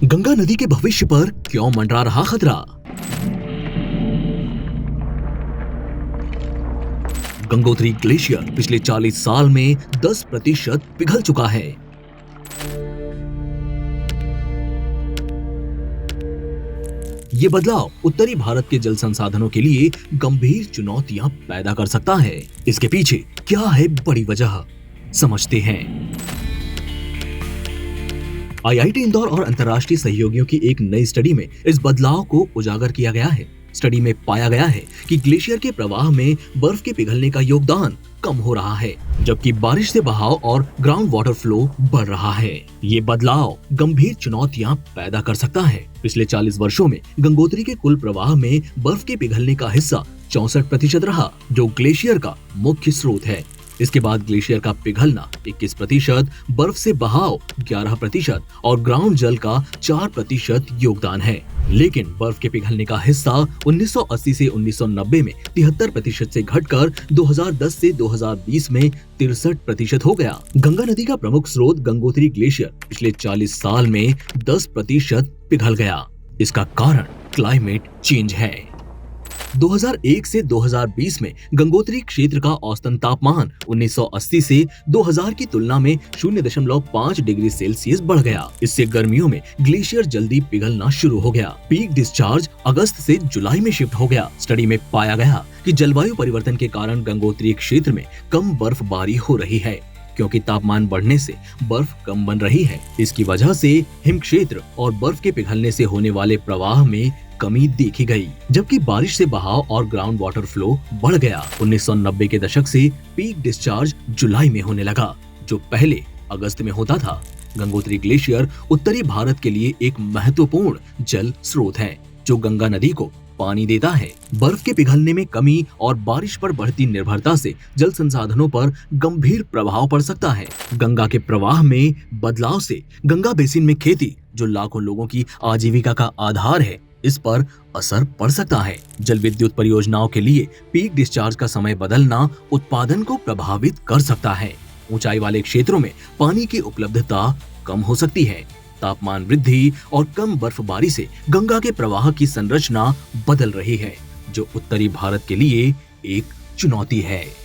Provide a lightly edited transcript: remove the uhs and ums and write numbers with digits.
गंगा नदी के भविष्य पर क्यों मंडरा रहा खतरा? गंगोत्री ग्लेशियर पिछले 40 साल में 10% पिघल चुका है। ये बदलाव उत्तरी भारत के जल संसाधनों के लिए गंभीर चुनौतियां पैदा कर सकता है। इसके पीछे क्या है बड़ी वजह, समझते हैं। आईआईटी इंदौर और अंतर्राष्ट्रीय सहयोगियों की एक नई स्टडी में इस बदलाव को उजागर किया गया है। स्टडी में पाया गया है कि ग्लेशियर के प्रवाह में बर्फ के पिघलने का योगदान कम हो रहा है, जबकि बारिश से बहाव और ग्राउंड वाटर फ्लो बढ़ रहा है। ये बदलाव गंभीर चुनौतियां पैदा कर सकता है। पिछले 40 वर्षों में गंगोत्री के कुल प्रवाह में बर्फ के पिघलने का हिस्सा 64% रहा, जो ग्लेशियर का मुख्य स्रोत है। इसके बाद ग्लेशियर का पिघलना 21%, बर्फ से बहाव 11% और ग्राउंड जल का 4% योगदान है। लेकिन बर्फ के पिघलने का हिस्सा 1980 से 1990 में 73% से घटकर 2010 से 2020 में 63% हो गया। गंगा नदी का प्रमुख स्रोत गंगोत्री ग्लेशियर पिछले 40 साल में 10% पिघल गया। इसका कारण क्लाइमेट चेंज है। 2001 से 2020 में गंगोत्री क्षेत्र का औसतन तापमान 1980 से 2000 की तुलना में 0.5 डिग्री सेल्सियस बढ़ गया। इससे गर्मियों में ग्लेशियर जल्दी पिघलना शुरू हो गया। पीक डिस्चार्ज अगस्त से जुलाई में शिफ्ट हो गया। स्टडी में पाया गया कि जलवायु परिवर्तन के कारण गंगोत्री क्षेत्र में कम बर्फबारी हो रही है, क्योंकि तापमान बढ़ने से बर्फ कम बन रही है। इसकी वजह से हिम क्षेत्र और बर्फ के पिघलने से होने वाले प्रवाह में कमी देखी गई, जबकि बारिश से बहाव और ग्राउंड वाटर फ्लो बढ़ गया। 1990 के दशक से पीक डिस्चार्ज जुलाई में होने लगा, जो पहले अगस्त में होता था। गंगोत्री ग्लेशियर उत्तरी भारत के लिए एक महत्वपूर्ण जल स्रोत है, जो गंगा नदी को पानी देता है। बर्फ के पिघलने में कमी और बारिश पर बढ़ती निर्भरता से जल संसाधनों पर गंभीर प्रभाव पड़ सकता है। गंगा के प्रवाह में बदलाव से गंगा बेसिन में खेती, जो लाखों लोगों की आजीविका का आधार है, इस पर असर पड़ सकता है। जल विद्युत परियोजनाओं के लिए पीक डिस्चार्ज का समय बदलना उत्पादन को प्रभावित कर सकता है। ऊंचाई वाले क्षेत्रों में पानी की उपलब्धता कम हो सकती है। तापमान वृद्धि और कम बर्फबारी से गंगा के प्रवाह की संरचना बदल रही है, जो उत्तरी भारत के लिए एक चुनौती है।